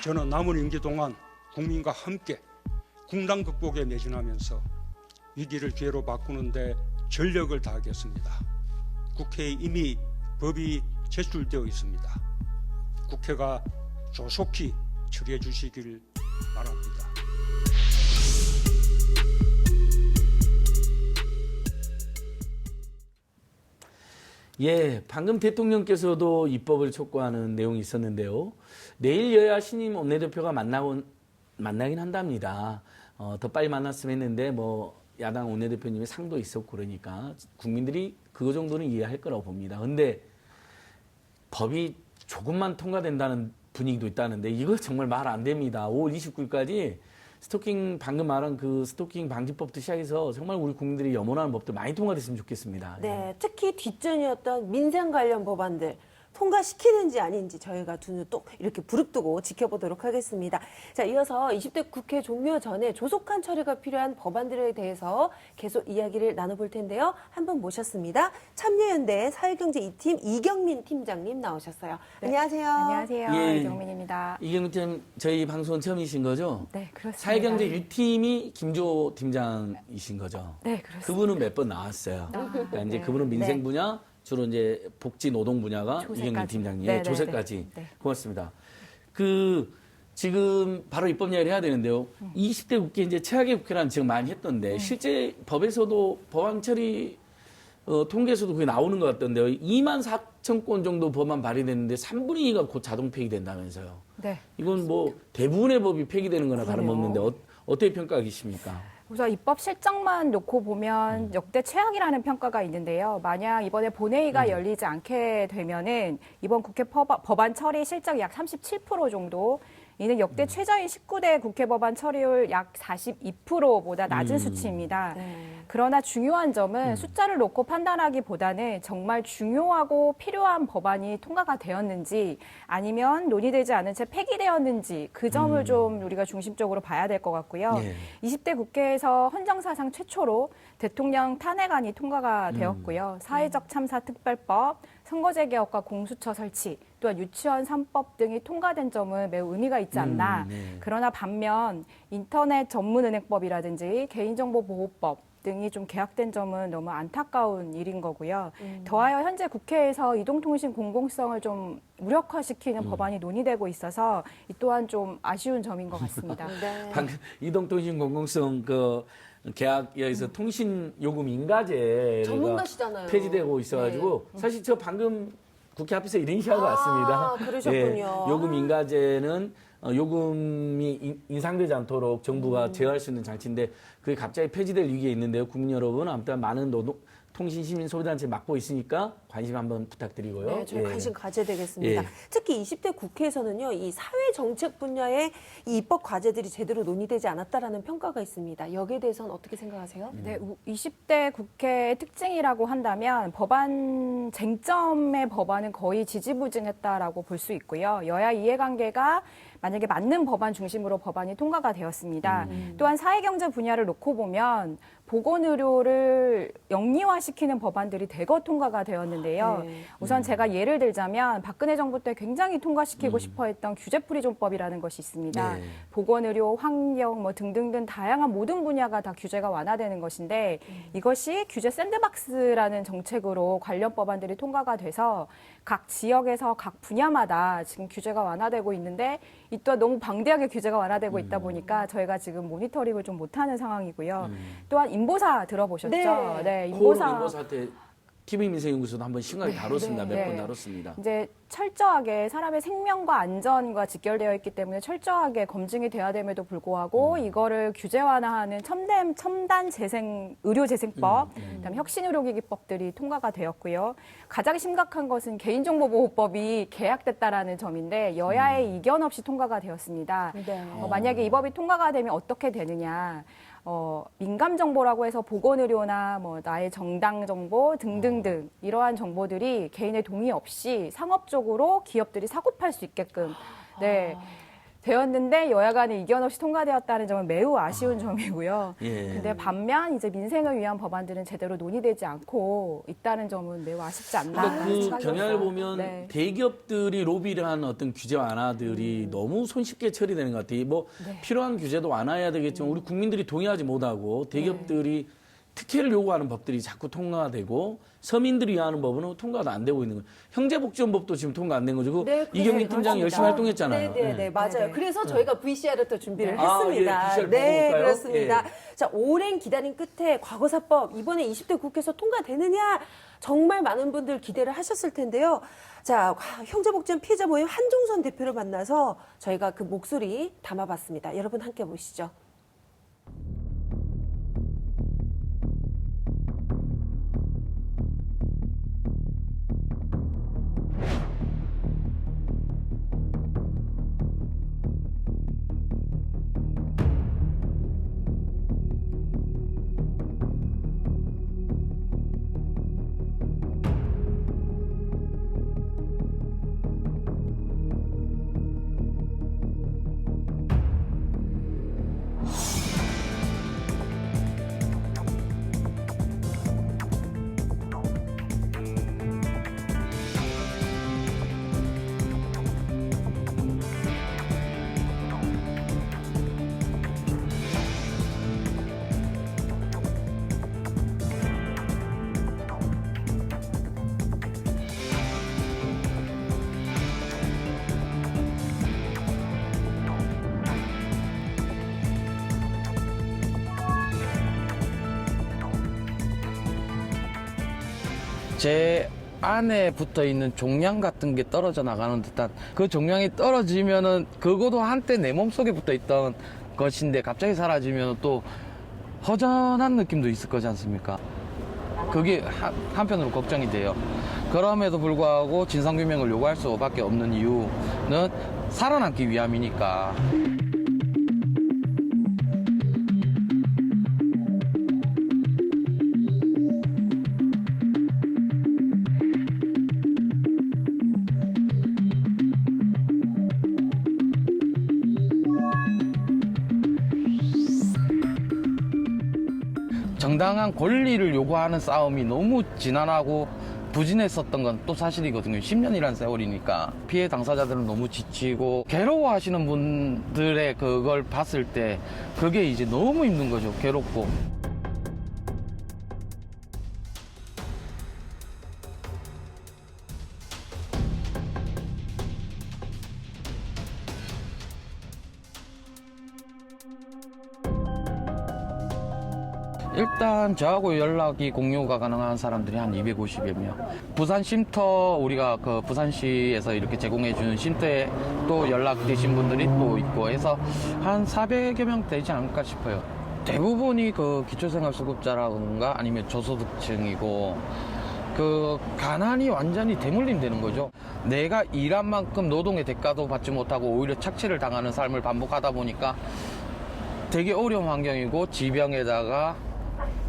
저는 남은 임기 동안 국민과 함께 궁당 극복에 매진하면서 위기를 기회로 바꾸는데 전력을 다하겠습니다. 국회에 이미 법이 제출되어 있습니다. 국회가 조속히 처리해 주시길 바랍니다. 예, 방금 대통령께서도 입법을 촉구하는 내용이 있었는데요. 내일 여야 신임 원내대표가 만나긴 한답니다. 더 빨리 만났으면 했는데 야당 원내대표님의 상도 있었고 그러니까 국민들이 그거 정도는 이해할 거라고 봅니다. 근데 법이 조금만 통과된다는 분위기도 있다는데 이거 정말 말 안 됩니다. 5월 29일까지 방금 말한 그 스토킹 방지법부터 시작해서 정말 우리 국민들이 염원하는 법들 많이 통과됐으면 좋겠습니다. 네, 특히 뒷전이었던 민생 관련 법안들 통과시키는지 아닌지 저희가 두 눈 또 이렇게 부릅뜨고 지켜보도록 하겠습니다. 자, 이어서 20대 국회 종료 전에 조속한 처리가 필요한 법안들에 대해서 계속 이야기를 나눠볼 텐데요. 한 분 모셨습니다. 참여연대 사회경제 2팀 이경민 팀장님 나오셨어요. 안녕하세요. 안녕하세요. 예. 이경민입니다. 이경민 팀 저희 방송 처음이신 거죠? 네, 그렇습니다. 사회경제 U팀이 김조 팀장이신 거죠? 네, 그렇습니다. 그분은 몇 번 나왔어요. 그러니까 이제 네. 그분은 민생 분야, 주로 이제 복지 노동 분야가 조세까지. 이경민 팀장님, 네, 네, 조세까지. 네. 고맙습니다. 지금 바로 입법 이야기를 해야 되는데요. 20대 국회 이제 최악의 국회라는 지금 많이 했던데 실제 법에서도 법안 처리 통계에서도 그게 나오는 것 같던데요. 2만 4천 건 정도 법안 발의됐는데 3분의 2가 곧 자동 폐기된다면서요. 네. 이건 뭐 대부분의 법이 폐기되는 거나 그러네요. 다름없는데 어떻게 평가하십니까? 우선 입법 실정만 놓고 보면 역대 최악이라는 평가가 있는데요. 만약 이번에 본회의가 열리지 않게 되면은 이번 국회 법안 처리 실적 약 37% 정도, 이는 역대 최저인 19대 국회 법안 처리율 약 42%보다 낮은 수치입니다. 그러나 중요한 점은 숫자를 놓고 판단하기보다는 정말 중요하고 필요한 법안이 통과가 되었는지 아니면 논의되지 않은 채 폐기되었는지 그 점을 좀 우리가 중심적으로 봐야 될 것 같고요. 네. 20대 국회에서 헌정사상 최초로 대통령 탄핵안이 통과가 되었고요. 사회적 참사 특별법, 선거제 개혁과 공수처 설치, 또한 유치원 3법 등이 통과된 점은 매우 의미가 있지 않나. 네. 그러나 반면 인터넷 전문은행법이라든지 개인정보보호법 등이 좀 개혁된 점은 너무 안타까운 일인 거고요. 더하여 현재 국회에서 이동통신 공공성을 좀 무력화시키는 법안이 논의되고 있어서 이 또한 좀 아쉬운 점인 것 같습니다. 네. 방금 이동통신 공공성 계약에서 통신 요금 인가제가 전문가시잖아요. 폐지되고 있어가지고 사실 저 방금 국회 앞에서 이런 시간이 왔습니다. 그러셨군요. 요금 인가제는 요금이 인상되지 않도록 정부가 제어할 수 있는 장치인데 그게 갑자기 폐지될 위기에 있는데요. 국민 여러분, 아무튼 많은 통신 시민 소비단체 맡고 있으니까 관심 한번 부탁드리고요. 네, 저희 예. 관심 가져야 되겠습니다. 예. 특히 20대 국회에서는요, 이 사회 정책 분야의 이 입법 과제들이 제대로 논의되지 않았다라는 평가가 있습니다. 여기에 대해서는 어떻게 생각하세요? 네, 20대 국회의 특징이라고 한다면 법안 쟁점의 법안은 거의 지지부진했다라고 볼 수 있고요. 여야 이해관계가 만약에 맞는 법안 중심으로 법안이 통과가 되었습니다. 또한 사회경제 분야를 놓고 보면 보건의료를 영리화시키는 법안들이 대거 통과가 되었는데요. 우선 제가 예를 들자면 박근혜 정부 때 굉장히 통과시키고 싶어했던 규제프리존법이라는 것이 있습니다. 네. 보건의료, 환경 뭐 등등등 다양한 모든 분야가 다 규제가 완화되는 것인데 이것이 규제 샌드박스라는 정책으로 관련 법안들이 통과가 돼서 각 지역에서 각 분야마다 지금 규제가 완화되고 있는데 이 또한 너무 방대하게 규제가 완화되고 있다 보니까 저희가 지금 모니터링을 좀 못하는 상황이고요. 또한 인보사 들어보셨죠? 네. 인보사 때 TV민생연구소도 한번 심각하게 다뤘습니다. 몇 번 네. 다뤘습니다. 이제 철저하게 사람의 생명과 안전과 직결되어 있기 때문에 철저하게 검증이 돼야 됨에도 불구하고 이거를 규제 완화하는 첨단 의료재생법, 그다음에 혁신의료기기법들이 통과가 되었고요. 가장 심각한 것은 개인정보보호법이 개약됐다라는 점인데 여야의 이견 없이 통과가 되었습니다. 네. 만약에 이 법이 통과가 되면 어떻게 되느냐? 민감 정보라고 해서 보건의료나 뭐 나의 정당 정보 등등등 이러한 정보들이 개인의 동의 없이 상업적으로 기업들이 사고팔 수 있게끔 되었는데 여야 간의 이견 없이 통과되었다는 점은 매우 아쉬운 점이고요. 예. 근데 반면 이제 민생을 위한 법안들은 제대로 논의되지 않고 있다는 점은 매우 아쉽지 않나. 그러니까 그 생각이 경향을 들어요. 보면 네. 대기업들이 로비를 한 어떤 규제 완화들이 너무 손쉽게 처리되는 것 같아요. 뭐 필요한 규제도 완화해야 되겠지만 우리 국민들이 동의하지 못하고 대기업들이 특혜를 요구하는 법들이 자꾸 통과되고 서민들이 위하는 법은 통과도 안 되고 있는 거예요. 형제복지원법도 지금 통과 안 된 거죠. 이경민 팀장이 열심히 활동했잖아요. 네, 맞아요. 네. 그래서 저희가 VCR을 또 준비를 아, 했습니다. 예, VCR 네, 보고 올까요? 그렇습니다. 예. 자, 오랜 기다림 끝에 과거사법 이번에 20대 국회에서 통과되느냐 정말 많은 분들 기대를 하셨을 텐데요. 자, 형제복지원 피해자 모임 한종선 대표를 만나서 저희가 그 목소리 담아봤습니다. 여러분 함께 보시죠. 제 안에 붙어 있는 종양 같은 게 떨어져 나가는 듯한, 그 종양이 떨어지면은 그거도 한때 내 몸속에 붙어 있던 것인데 갑자기 사라지면 또 허전한 느낌도 있을 거지 않습니까? 그게 한편으로 걱정이 돼요. 그럼에도 불구하고 진상규명을 요구할 수밖에 없는 이유는 살아남기 위함이니까. 정당한 권리를 요구하는 싸움이 너무 지난하고 부진했었던 건 또 사실이거든요. 10년이라는 세월이니까. 피해 당사자들은 너무 지치고 괴로워하시는 분들의 그걸 봤을 때 그게 이제 너무 힘든 거죠. 괴롭고. 일단 저하고 연락이 공유가 가능한 사람들이 한 250여 명. 부산 쉼터, 우리가 그 부산시에서 이렇게 제공해 주는 쉼터에 또 연락되신 분들이 또 있고 해서 한 400여 명 되지 않을까 싶어요. 대부분이 그 기초생활수급자라든가 아니면 저소득층이고, 그 가난이 완전히 대물림되는 거죠. 내가 일한 만큼 노동의 대가도 받지 못하고 오히려 착취를 당하는 삶을 반복하다 보니까 되게 어려운 환경이고, 지병에다가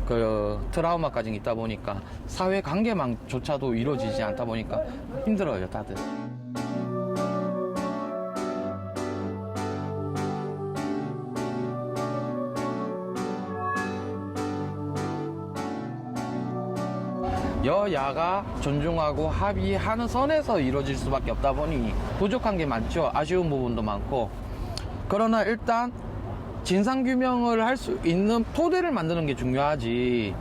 그 트라우마까지 있다 보니까 사회 관계망조차도 이루어지지 않다 보니까 힘들어요, 다들. 여야가 존중하고 합의하는 선에서 이루어질 수밖에 없다 보니 부족한 게 많죠. 아쉬운 부분도 많고. 그러나 일단 진상규명을 할 수 있는 토대를 만드는 게 중요하지,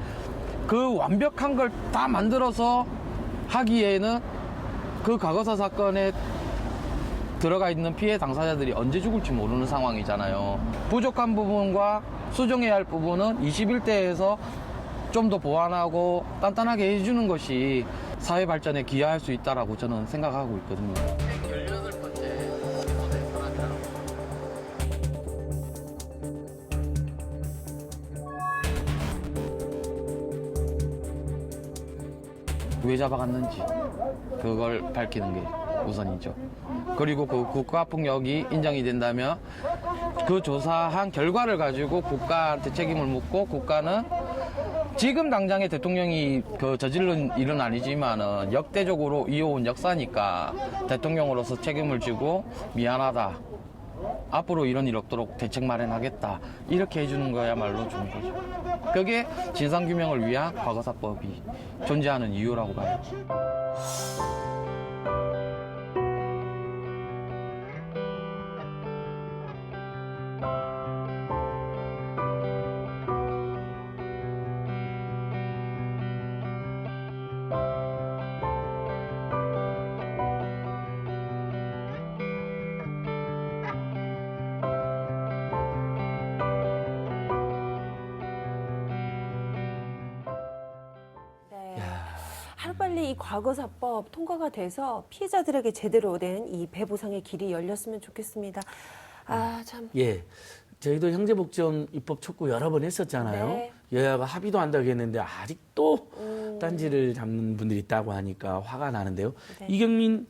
그 완벽한 걸 다 만들어서 하기에는 그 과거사 사건에 들어가 있는 피해 당사자들이 언제 죽을지 모르는 상황이잖아요. 부족한 부분과 수정해야 할 부분은 21대에서 좀 더 보완하고 단단하게 해주는 것이 사회 발전에 기여할 수 있다라고 저는 생각하고 있거든요. 18번째 왜 잡아갔는지 그걸 밝히는 게 우선이죠. 그리고 그 국가폭력이 인정이 된다면 그 조사한 결과를 가지고 국가한테 책임을 묻고, 국가는 지금 당장의 대통령이 그 저지른 일은 아니지만은 역대적으로 이어온 역사니까 대통령으로서 책임을 지고 미안하다, 앞으로 이런 일 없도록 대책 마련하겠다, 이렇게 해주는 거야말로 좋은 거죠. 그게 진상규명을 위한 과거사법이 존재하는 이유라고 봐요. 하루빨리 이 과거사법 통과가 돼서 피해자들에게 제대로 된 이 배보상의 길이 열렸으면 좋겠습니다. 아, 참. 예. 저희도 형제복지원 입법 촉구 여러 번 했었잖아요. 네. 여야가 합의도 한다고 했는데 아직도 딴지를 잡는 분들이 있다고 하니까 화가 나는데요. 네. 이경민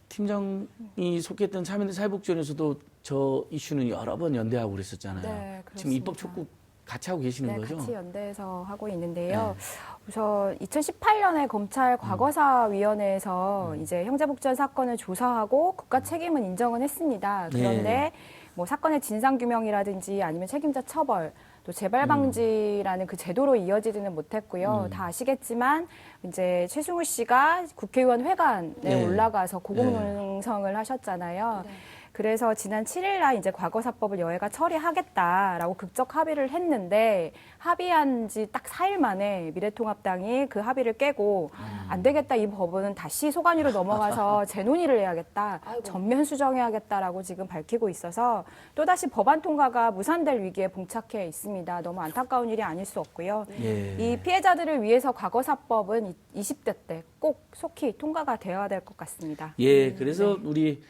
팀장이 속했던 참여연대 사회복지원에서도 저 이슈는 여러 번 연대하고 그랬었잖아요. 네, 지금 입법 촉구 같이 하고 계시는 네, 거죠? 같이 연대해서 하고 있는데요. 네. 우선 2018년에 검찰 과거사위원회에서 이제 형제복지원 사건을 조사하고 국가 책임은 인정은 했습니다. 그런데 네. 뭐 사건의 진상규명이라든지 아니면 책임자 처벌, 또 재발 방지라는 그 제도로 이어지지는 못했고요. 다 아시겠지만 이제 최승우 씨가 국회의원 회관에 네. 올라가서 고공농성을 하셨잖아요. 네. 그래서 지난 7일 날 이제 과거사법을 여야가 처리하겠다라고 극적 합의를 했는데 합의한 지 딱 4일 만에 미래통합당이 그 합의를 깨고 안 되겠다, 이 법은 다시 소관위로 넘어가서 재논의를 해야겠다, 전면 수정해야겠다라고 지금 밝히고 있어서 또다시 법안 통과가 무산될 위기에 봉착해 있습니다. 너무 안타까운 일이 아닐 수 없고요. 예. 이 피해자들을 위해서 과거사법은 20대 때 꼭 속히 통과가 되어야 될 것 같습니다. 예, 그래서 우리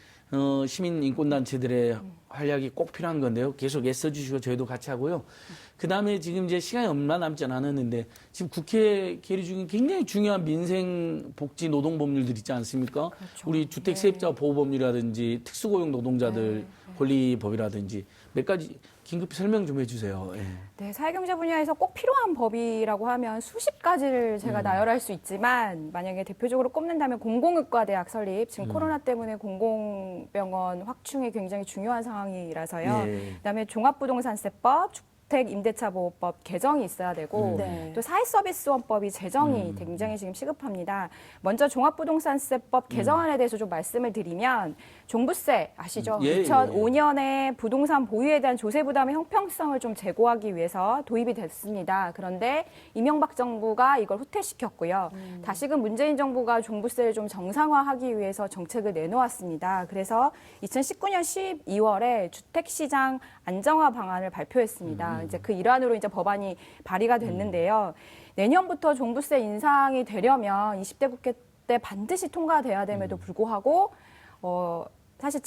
시민 인권단체들의 활약이 꼭 필요한 건데요. 계속 애써주시고 저희도 같이 하고요. 그 다음에 지금 이제 시간이 얼마 남지 않았는데 지금 국회 계류 중인 굉장히 중요한 민생 복지 노동 법률들 있지 않습니까? 우리 주택 세입자 보호 법률이라든지 특수고용 노동자들 권리법이라든지 몇 가지 긴급히 설명 좀 해주세요. 예. 네, 사회경제 분야에서 꼭 필요한 법이라고 하면 수십 가지를 제가 나열할 수 있지만 만약에 대표적으로 꼽는다면 공공의과대학 설립, 지금 코로나 때문에 공공병원 확충이 굉장히 중요한 상황이라서요. 예. 그다음에 종합부동산세법, 주택임대차보호법 개정이 있어야 되고 네. 또 사회서비스원법이 제정이 굉장히 지금 시급합니다. 먼저 종합부동산세법 개정안에 대해서 좀 말씀을 드리면 종부세 아시죠? 예, 2005년에 부동산 보유에 대한 조세 부담의 형평성을 좀 제고하기 위해서 도입이 됐습니다. 그런데 이명박 정부가 이걸 후퇴시켰고요. 다시금 문재인 정부가 종부세를 좀 정상화하기 위해서 정책을 내놓았습니다. 그래서 2019년 12월에 주택시장 안정화 방안을 발표했습니다. 이제 그 일환으로 이제 법안이 발의가 됐는데요. 내년부터 종부세 인상이 되려면 20대 국회 때 반드시 통과돼야 됨에도 불구하고 사실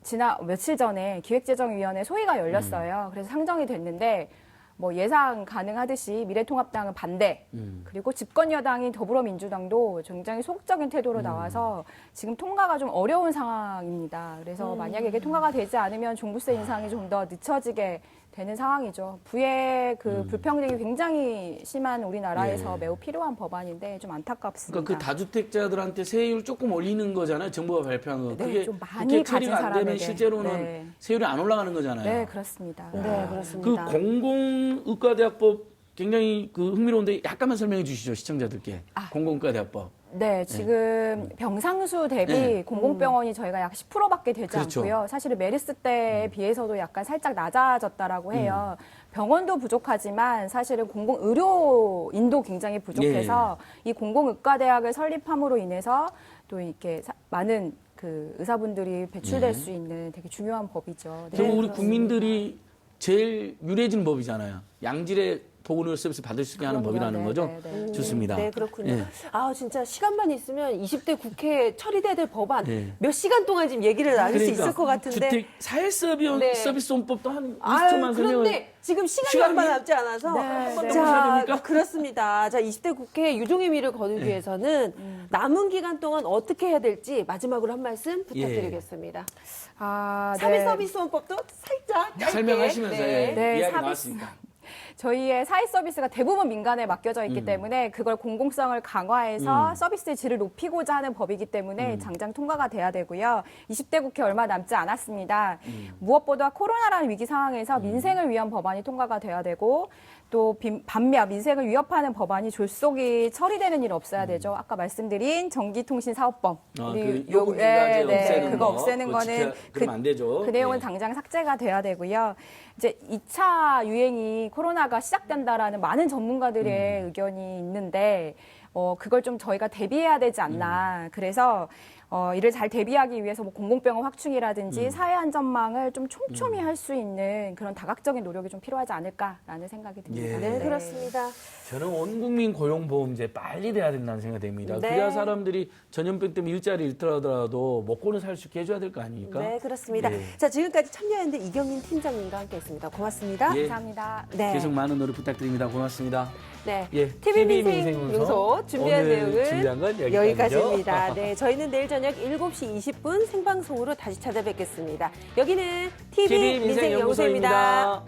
지난 며칠 전에 기획재정위원회 소위가 열렸어요. 그래서 상정이 됐는데 뭐 예상 가능하듯이 미래통합당은 반대, 그리고 집권 여당인 더불어민주당도 굉장히 소극적인 태도로 나와서 지금 통과가 좀 어려운 상황입니다. 그래서 만약에 이게 통과가 되지 않으면 종부세 인상이 좀 더 늦춰지게 되는 상황이죠. 부의 그 불평등이 굉장히 심한 우리나라에서 예. 매우 필요한 법안인데 좀 안타깝습니다. 그러니까 그 다주택자들한테 세율 조금 올리는 거잖아요. 정부가 발표한 거. 네, 그게 좀 많이 국회 가진 처리가 안 되면 사람에게. 실제로는 네. 세율이 안 올라가는 거잖아요. 네, 그렇습니다. 네, 그 그렇습니다. 공공의과대학법 굉장히 그 흥미로운데 약간만 설명해 주시죠, 시청자들께. 공공의과대학법. 네, 지금 병상수 대비 네. 공공병원이 저희가 약 10%밖에 되지 그렇죠. 않고요. 사실은 메르스 때에 비해서도 약간 살짝 낮아졌다라고 해요. 병원도 부족하지만 사실은 공공의료인도 굉장히 부족해서 이 공공의과대학을 설립함으로 인해서 또 이렇게 많은 그 의사분들이 배출될 수 있는 되게 중요한 법이죠. 네, 결국 우리 그렇습니다. 국민들이 제일 유리해진 법이잖아요. 양질의 보건의료 서비스 받을 수 있게 하는 그럼요. 법이라는 네, 거죠. 네, 네. 좋습니다. 네, 그렇군요. 예. 아, 진짜 시간만 있으면 20대 국회에 처리돼야 될 법안 네. 몇 시간 동안 지금 얘기를 나눌 수 있을 것 같은데. 주택 사회서비스원법도 한 아유, 20초만 설명을. 그런데 지금 시간이 시간이- 얼마 남지 않아서 네, 네. 자, 됩니까? 그렇습니다. 자, 20대 국회 유종의 미를 거두기 위해서는 남은 기간 동안 어떻게 해야 될지 마지막으로 한 말씀 부탁드리겠습니다. 아, 네. 사회서비스원법도 살짝 짧게. 설명하시면서 네. 예, 네, 이야기 사비스- 나왔으니까. 저희의 사회 서비스가 대부분 민간에 맡겨져 있기 때문에 그걸 공공성을 강화해서 서비스의 질을 높이고자 하는 법이기 때문에 당장 통과가 돼야 되고요. 20대 국회 얼마 남지 않았습니다. 무엇보다 코로나라는 위기 상황에서 민생을 위한 법안이 통과가 돼야 되고 또 반면 민생을 위협하는 법안이 졸속이 처리되는 일 없어야 되죠. 아까 말씀드린 전기통신사업법. 그 요금중과제 없애는 그거 거, 없애는 그거 거는 그러면 안 되죠. 그 내용은 예. 당장 삭제가 돼야 되고요. 이제 2차 유행이 코로나가 시작된다라는 많은 전문가들의 의견이 있는데 그걸 좀 저희가 대비해야 되지 않나. 그래서 이를 잘 대비하기 위해서 뭐 공공병원 확충이라든지 사회 안전망을 좀 촘촘히 할 수 있는 그런 다각적인 노력이 좀 필요하지 않을까라는 생각이 듭니다. 예. 네, 그렇습니다. 저는 온 국민 고용보험제 빨리 돼야 된다는 생각이 됩니다. 네. 그래야 사람들이 전염병 때문에 일자리 잃더라도 먹고는 살 수 있게 해줘야 될 거 아닙니까? 네, 그렇습니다. 예. 자, 지금까지 참여연대 이경민 팀장님과 함께했습니다. 고맙습니다. 예. 감사합니다. 네. 계속 많은 노력 부탁드립니다. 고맙습니다. 네. 예, TV TV 민생용소 준비한 오늘 내용은 준비한 건 여기까지죠. 여기까지입니다. 네, 저희는 내일 저녁 7시 20분 생방송으로 다시 찾아뵙겠습니다. 여기는 TV 민생용소입니다.